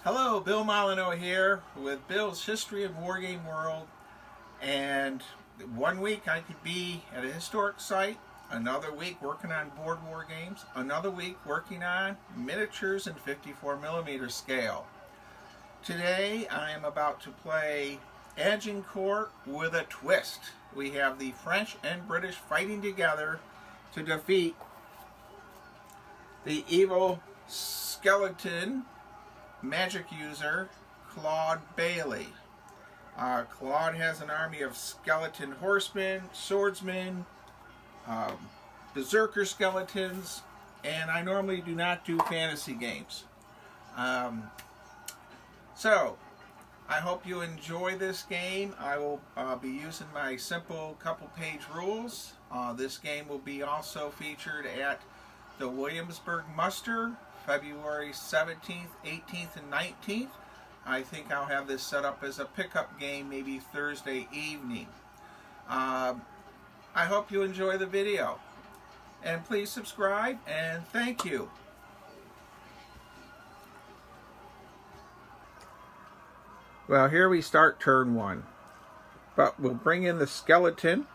Hello, Bill Molyneux here with Bill's History of Wargame World. And one week I could be at a historic site, another week working on board war games, another week working on miniatures in 54mm scale. Today I am about to play Agincourt with a twist. We have the French and British fighting together to defeat the evil skeleton magic user Claude Bailey. Claude has an army of skeleton horsemen, swordsmen, berserker skeletons, and I normally do not do fantasy games. So I hope you enjoy this game. I will be using my simple couple-page rules. This game will be also featured at the Williamsburg Muster, February 17th, 18th, and 19th. I think I'll have this set up as a pickup game maybe Thursday evening. I hope you enjoy the video. And please subscribe, and thank you. Well, here we start turn one. But we'll bring in the skeleton.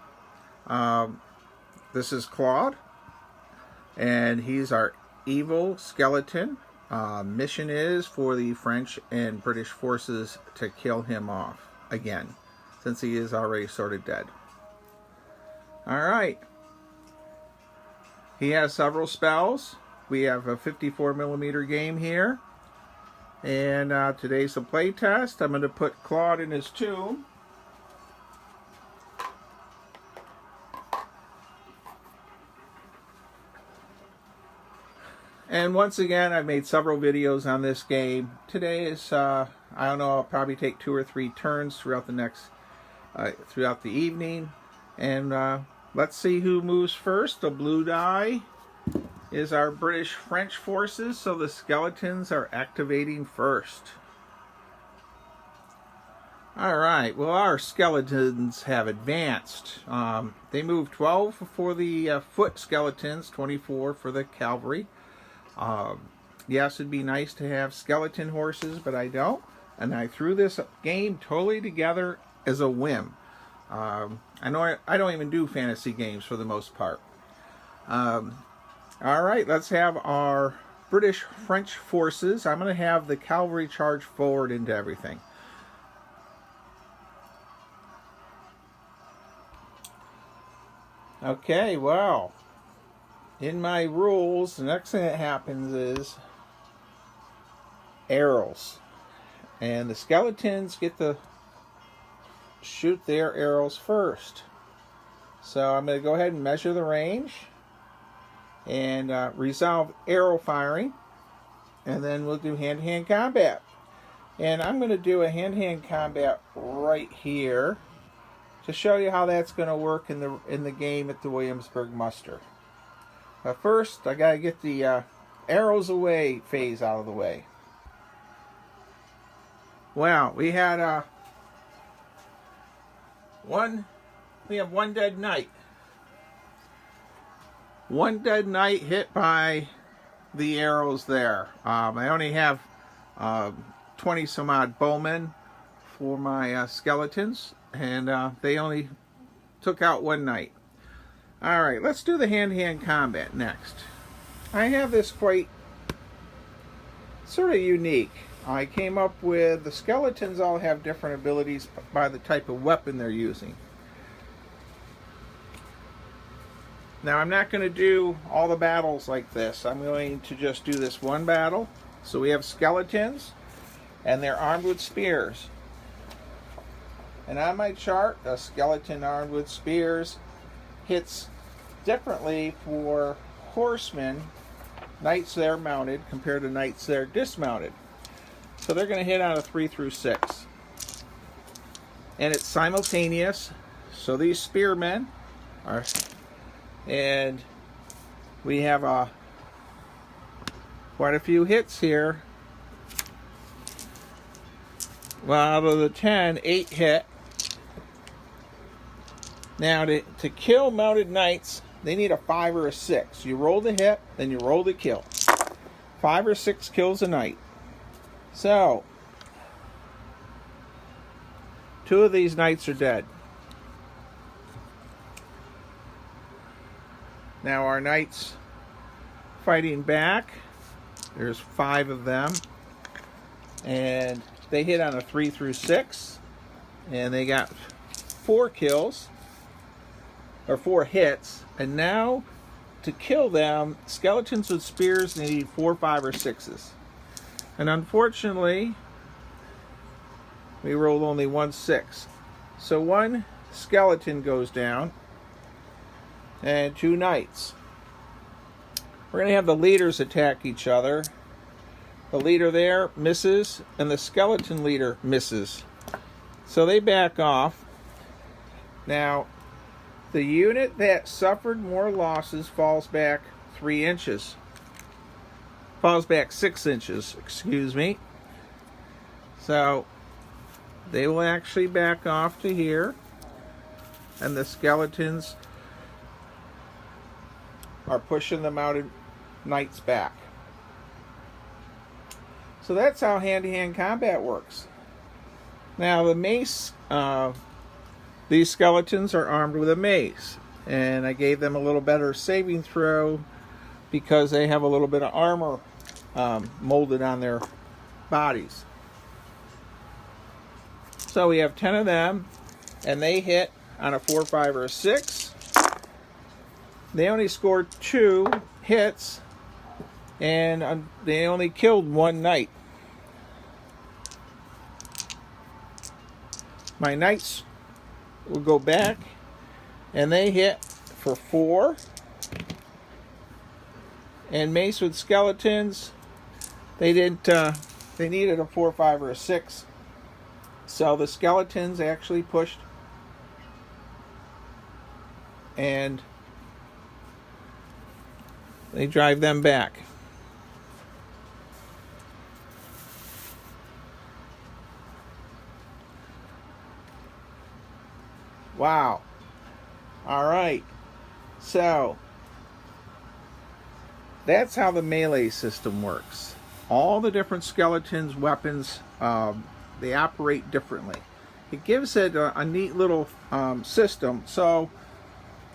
This is Claude, and he's our evil skeleton. Mission is for the French and British forces to kill him off again, since he is already sort of dead. Alright. He has several spells. We have a 54mm game here. And today's a play test. I'm going to put Claude in his tomb. And once again, I've made several videos on this game. Today is, I don't know, I'll probably take 2 or 3 turns throughout the evening. And let's see who moves first. The blue die is our British-French forces, so the skeletons are activating first. Alright, well, our skeletons have advanced. They move 12 for the foot skeletons, 24 for the cavalry. Yes, it'd be nice to have skeleton horses, but I don't. And I threw this game totally together as a whim. I don't even do fantasy games for the most part. Alright, let's have our British-French forces. I'm going to have the cavalry charge forward into everything. Okay, well, in my rules, the next thing that happens is arrows. And the skeletons get to shoot their arrows first. So I'm going to go ahead and measure the range and resolve arrow firing. And then we'll do hand-to-hand combat. And I'm going to do a hand-to-hand combat right here to show you how that's going to work in the game at the Williamsburg Muster. But first, I gotta get the arrows away phase out of the way. Well, we had we have one dead knight. One dead knight hit by the arrows there. I only have 20 some odd bowmen for my skeletons, and they only took out one knight. Alright, let's do the hand-to-hand combat next. I have this quite sort of unique. I came up with the skeletons all have different abilities by the type of weapon they're using. Now I'm not going to do all the battles like this. I'm going to just do this one battle. So we have skeletons and they're armed with spears. And on my chart, a skeleton armed with spears hits differently for horsemen, knights that are mounted, compared to knights that are dismounted. So they're going to hit on a 3 through 6. And it's simultaneous. So these spearmen are, and we have quite a few hits here. Well, out of the 10, 8 hit. Now, to kill mounted knights, they need a 5 or a 6. You roll the hit, then you roll the kill. 5 or 6 kills a knight. So, 2 of these knights are dead. Now our knights fighting back. There's 5 of them. And they hit on a 3 through 6. And they got 4 kills. Or 4 hits. And now, to kill them, skeletons with spears need 4, 5, or 6s. And unfortunately, we rolled only 1 6. So 1 skeleton goes down. And 2 knights. We're going to have the leaders attack each other. The leader there misses, and the skeleton leader misses. So they back off. Now, the unit that suffered more losses falls back 3 inches. Falls back 6 inches, excuse me. So, they will actually back off to here. And the skeletons are pushing the mounted knights back. So that's how hand-to-hand combat works. Now the mace, these skeletons are armed with a mace, and I gave them a little better saving throw because they have a little bit of armor molded on their bodies. So we have 10 of them, and they hit on a 4, 5, or a 6. They only scored 2 hits, and they only killed 1 knight. My knights will go back, and they hit for 4. And mace with skeletons, they didn't. They needed a 4, 5, or a 6. So the skeletons actually pushed, and they drive them back. Wow. All right. So, that's how the melee system works. All the different skeletons, weapons, they operate differently. It gives it a neat little system. So,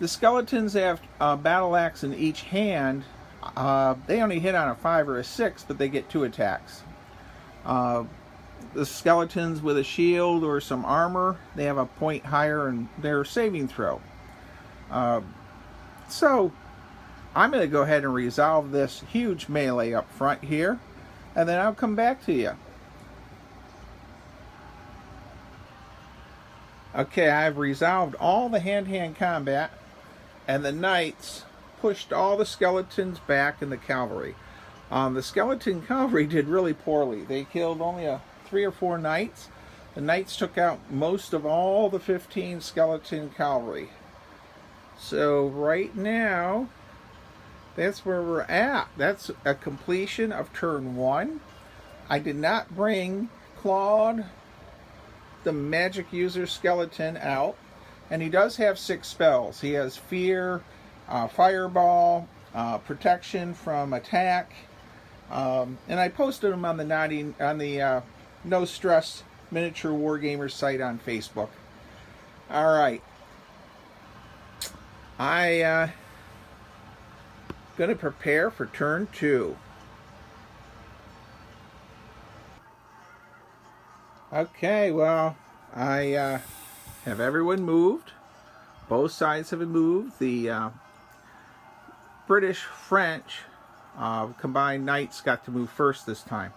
the skeletons have a battle axe in each hand. They only hit on a 5 or a 6, but they get 2 attacks. The skeletons with a shield or some armor, they have a point higher in their saving throw. So, I'm going to go ahead and resolve this huge melee up front here, and then I'll come back to you. Okay, I've resolved all the hand-to-hand combat, and the knights pushed all the skeletons back in the cavalry. The skeleton cavalry did really poorly. They killed only 3 or 4 knights. The knights took out most of all the 15 skeleton cavalry. So right now, that's where we're at. That's a completion of turn 1. I did not bring Claude, the magic user skeleton, out. And he does have 6 spells. He has Fear, Fireball, Protection from Attack. And I posted them on the No Stress Miniature Wargamer site on Facebook. Alright. I going to prepare for turn 2. Okay, well, I have everyone moved. Both sides have been moved. The British-French combined knights got to move first this time.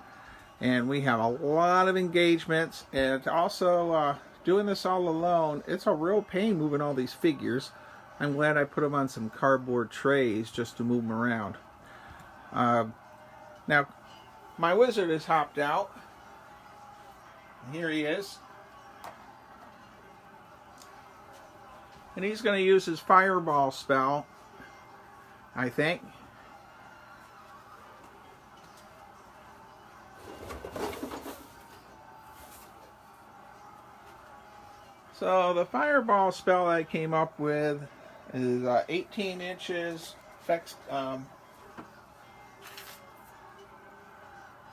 And we have a lot of engagements. And also, doing this all alone, it's a real pain moving all these figures. I'm glad I put them on some cardboard trays just to move them around. Now, my wizard has hopped out. Here he is. And he's going to use his fireball spell, I think. So the fireball spell I came up with is 18 inches.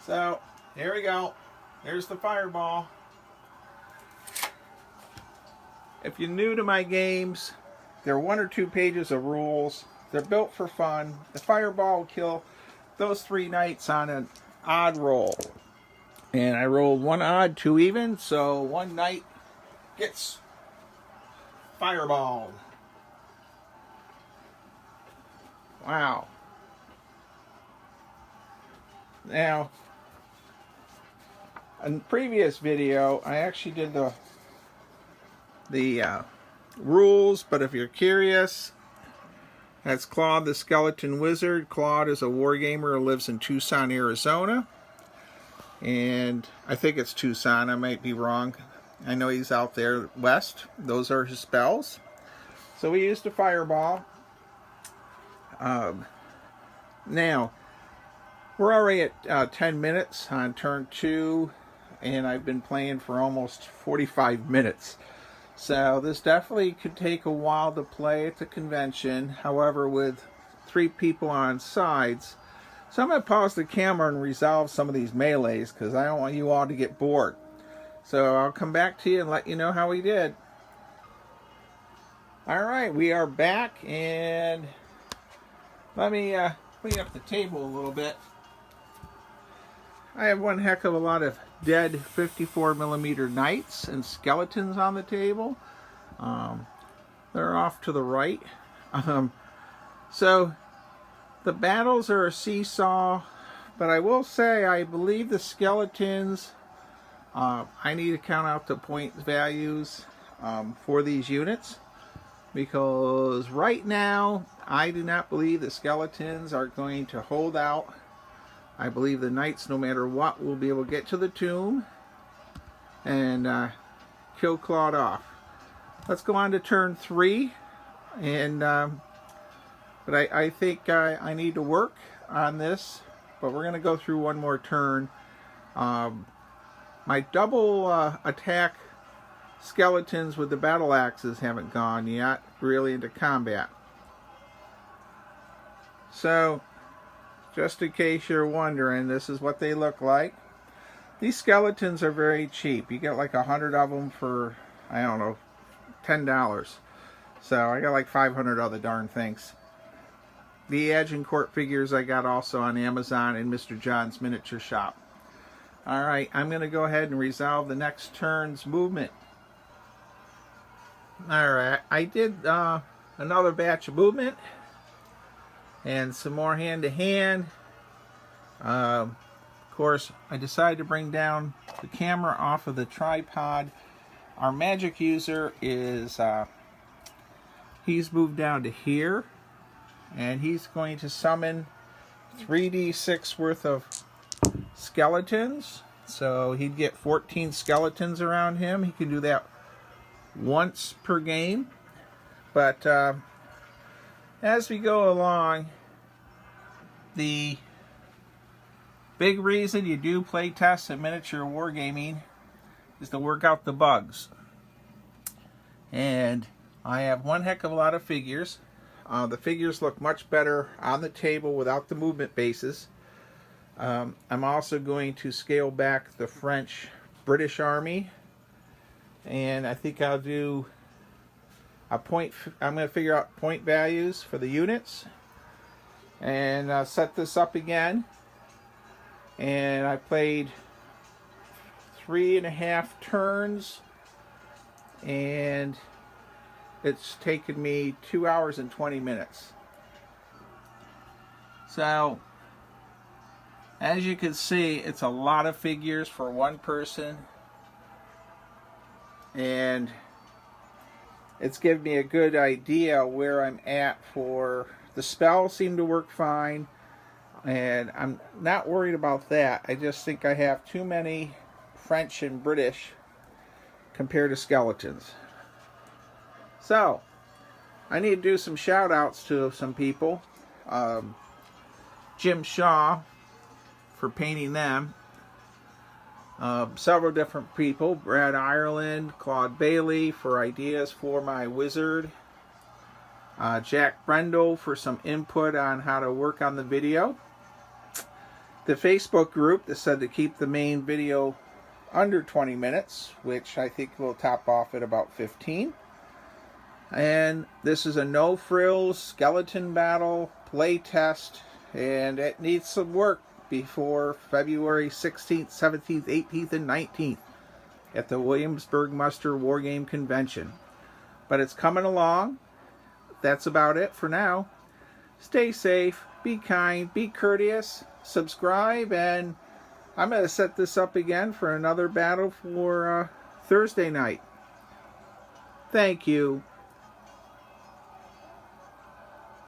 So Here we go. There's the fireball. If you're new to my games, there are 1 or 2 pages of rules. They're built for fun. The fireball will kill those 3 knights on an odd roll. And I rolled 1 odd, 2 even, so 1 knight gets fireballed. Wow. Now, in the previous video, I actually did the rules, but if you're curious, that's Claude the Skeleton Wizard. Claude is a wargamer who lives in Tucson, Arizona. And I think it's Tucson, I might be wrong. I know he's out there west. Those are his spells. So we used a fireball. Now, we're already at 10 minutes on turn 2, and I've been playing for almost 45 minutes. So this definitely could take a while to play at the convention. However, with 3 people on sides, so I'm going to pause the camera and resolve some of these melees because I don't want you all to get bored. So I'll come back to you and let you know how we did. Alright, we are back, and let me clean up the table a little bit. I have one heck of a lot of dead 54mm knights and skeletons on the table. They're off to the right. So the battles are a seesaw, but I will say I believe the skeletons, I need to count out the point values for these units, because right now I do not believe the skeletons are going to hold out. I believe the knights, no matter what, will be able to get to the tomb and kill Claude off. Let's go on to turn 3, and but I think I need to work on this, but we're going to go through one more turn. My double attack skeletons with the battle axes haven't gone yet really into combat. So, just in case you're wondering, this is what they look like. These skeletons are very cheap. You get like 100 of them for, I don't know, $10. So I got like 500 of the darn things. The Agincourt figures I got also on Amazon and Mr. John's Miniature Shop. Alright, I'm going to go ahead and resolve the next turn's movement. Alright, I did another batch of movement and some more hand-to-hand. Of course, I decided to bring down the camera off of the tripod. Our magic user is, he's moved down to here, and he's going to summon 3d6 worth of skeletons. So he'd get 14 skeletons around him. He can do that once per game. But as we go along, the big reason you do play tests and miniature wargaming is to work out the bugs. And I have one heck of a lot of figures. The figures look much better on the table without the movement bases. I'm also going to scale back the French-British Army. And I think I'll do a point. I'm going to figure out point values for the units. And I'll set this up again. And I played 3.5 turns. And it's taken me 2 hours and 20 minutes. So, as you can see, it's a lot of figures for one person. And it's given me a good idea where I'm at for the spells. Seem to work fine. And I'm not worried about that. I just think I have too many French and British compared to skeletons. So, I need to do some shout outs to some people. Jim Shaw for painting them. Several different people. Brad Ireland, Claude Bailey for ideas for my wizard. Jack Brendel for some input on how to work on the video. the Facebook group that said to keep the main video under 20 minutes, which I think will top off at about 15. And this is a no-frills skeleton battle play test, and it needs some work before February 16th, 17th, 18th, and 19th at the Williamsburg Muster Wargame Convention. But it's coming along. That's about it for now. Stay safe, be kind, be courteous, subscribe, and I'm going to set this up again for another battle for Thursday night. Thank you.